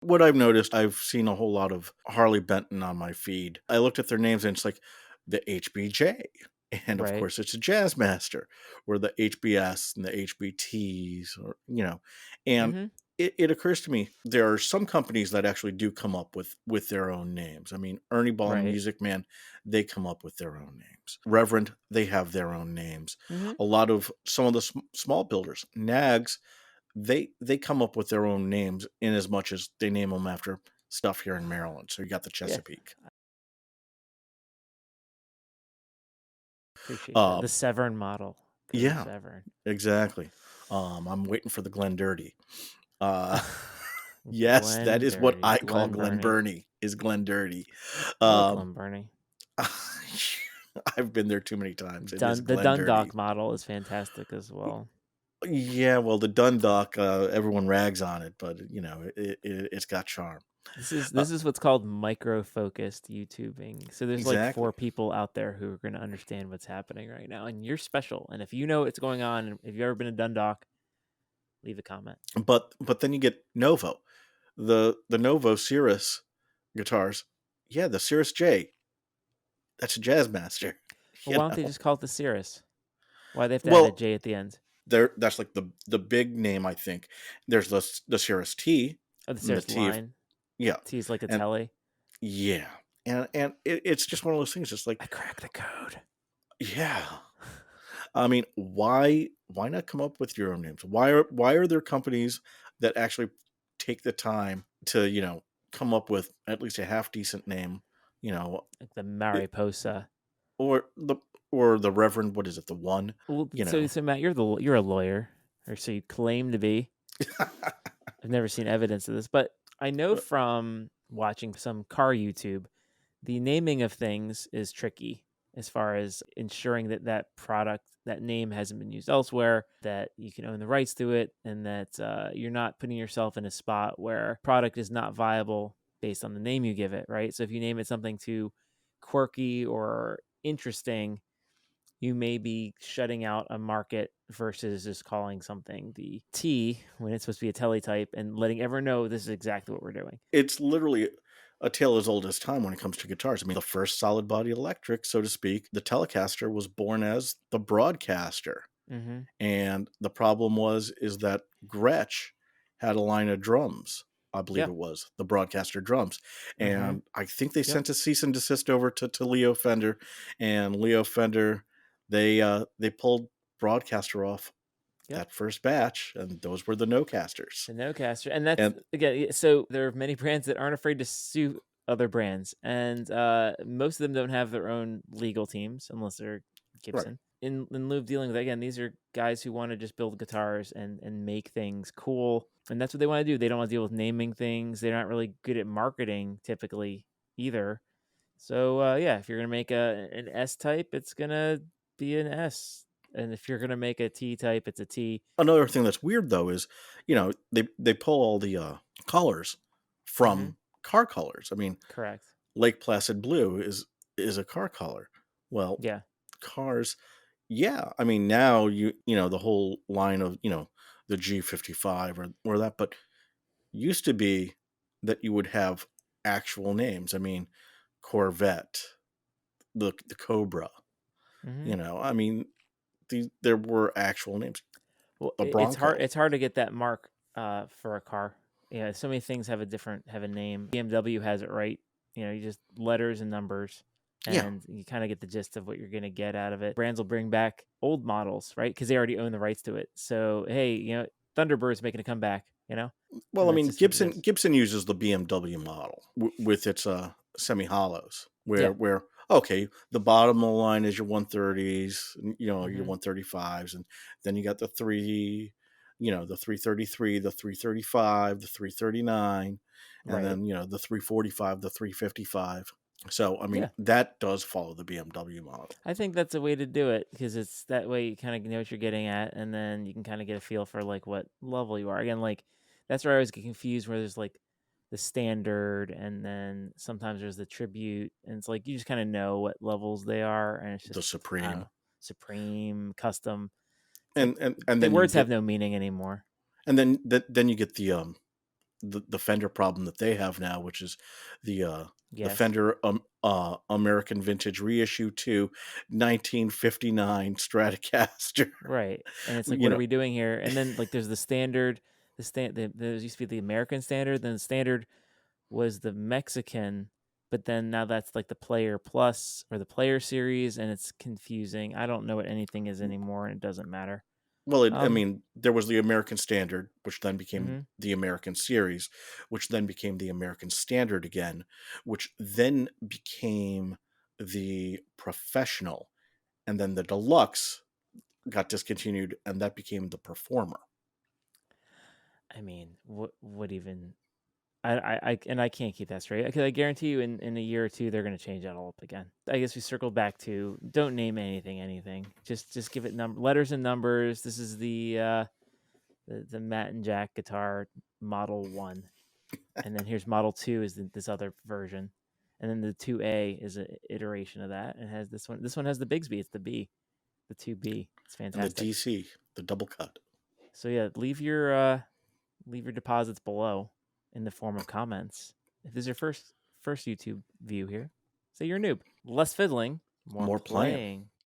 What I've noticed, I've seen a whole lot of Harley Benton on my feed. I looked at their names and it's like the HBJ. And of Right. course, it's a Jazz Master, or the HBS and the HBTs, and Mhm. it occurs to me there are some companies that actually do come up with their own names. I mean, Ernie Ball and Right. Music Man, they come up with their own names. Reverend, they have their own names. Mhm. A lot of some of the small builders, Nags, they come up with their own names in as much as they name them after stuff here in Maryland. So you got the Yeah. Chesapeake. Appreciate that. Uh, The Severn model. Code yeah, Severn. exactly. I'm waiting for the Glen Dirty. Uh, yes, that Glen is what Dirty. I call Glen Glen Burnie. Burnie, is Glen Dirty. I like Um, Glen Burnie. I've been there too many times. It is The Glen Dundalk Dirty. model is fantastic as well. Yeah, well, the Dundalk, everyone rags on it, but it's got charm. Uh, This is what's called micro focused YouTubing. So there's like exactly. four people out there who are going to understand what's happening right now, and you're special. And if you know what's going on, and if you've ever been to Dundalk, leave a comment. But then you get Novo, the Novo Cirrus guitars. Yeah, the Cirrus J. That's a Jazz Master. Well, why don't they just call it the Cirrus? Why they have to add a Well, J at the end? that's like the big name, I think. There's the Cirrus T, Oh, the and the Cirrus T of, line. yeah, T is like a and telly. yeah, and it's just one of those things. It's like, I cracked the code. yeah. I mean, why not come up with your own names? Why are there companies that actually take the time to come up with at least a half decent name? You know, Like the it, Mariposa. or the Reverend, what is it, the one? Well, You so know, so Matt, you're a lawyer, or so you claim to be. I've never seen evidence of this, but I know from watching some car YouTube, the naming of things is tricky as far as ensuring that that product, that name hasn't been used elsewhere, that you can own the rights to it, and that you're not putting yourself in a spot where product is not viable based on the name you give it, right? So if you name it something too quirky or interesting, you may be shutting out a market versus just calling something the T when it's supposed to be a teletype and letting everyone know this is exactly what we're doing. it's literally a tale as old as time when it comes to guitars. I mean, the first solid body electric, so to speak, the Telecaster was born as the Broadcaster. Hmm. And the problem is that Gretsch had a line of drums. I believe Yeah. it was the Broadcaster drums, Hmm. and I think they Yep. sent a cease and desist over to Leo Fender, and Leo Fender, they pulled Broadcaster off Yep. that first batch, and those were the Nocasters. The Nocaster, and that's And again. So there are many brands that aren't afraid to sue other brands, and most of them don't have their own legal teams unless they're right, Gibson. In lieu of dealing with again, these are guys who want to just build guitars and make things cool, and that's what they want to do. They don't want to deal with naming things. They're not really good at marketing typically either. So yeah, if you're gonna make an S type, it's gonna be an S, and if you're gonna make a T type, it's a T. another thing that's weird though is, they pull all the colors Mm-hmm. from car colors. I mean, Correct. Lake Placid blue is a car color. Well, Yeah. cars, yeah. I mean, now the whole line of the G55 or that, but used to be that you would have actual names. I mean, Corvette, the Cobra. Mm-hmm. I mean, there were actual names. Well, The it's hard. Bronco. It's hard to get that mark for a car. Yeah, so many things have a name. BMW has it right. You just letters and numbers, Yeah. and you kind of get the gist of what you're gonna get out of it. Brands will bring back old models, right? Because they already own the rights to it. So hey, Thunderbird's making a comeback. Well, And I that's mean, just what it Gibson is. Gibson uses the BMW model with its semi hollows, where Yeah. where okay, the bottom of the line is your 130s, your Mm-hmm. 135s, and then you got the 333, the 335, the 339, and Right. then the 345, the 355. So I mean, Yeah. that does follow the BMW model. I think that's a way to do it because it's that way you kind of know what you're getting at, and then you can kind of get a feel for like what level you are. Again, like that's where I always get confused where there's like the standard, and then sometimes there's the tribute, and it's like you just kind of know what levels they are, and it's The just I don't Supreme, know, supreme, custom. It's like and the then you words have get no meaning anymore. and then you get the the Fender problem that they have now, which is the Yes. Fender American Vintage Reissue to 1959 Stratocaster. Right. And it's like, You what are know, we doing here? And then like there's the standard, there used to be the American standard, then the standard was the Mexican, but then now that's like the Player Plus or the Player Series, and it's confusing. I don't know what anything is anymore, and it doesn't matter. well, I Um, mean, there was the American Standard, which then became mhm. the American Series, which then became the American Standard again, which then became the Professional, and then the Deluxe got discontinued, and that became the Performer. I mean, what even? And I can't keep that straight because I guarantee you, in a year or two, they're going to change that all up again. I guess we circle back to don't name anything. Just give it letters and numbers. This is the Matt and Jack guitar Model 1, and then here's Model 2 is this other version, and then the 2A is an iteration of that, and has this one. This one has the Bigsby. It's the 2B. It's And the fantastic. DC, the double cut. So yeah, leave your deposits below in the form of comments. If this is your first YouTube view here, say you're a noob. Less fiddling, more More playing. playing.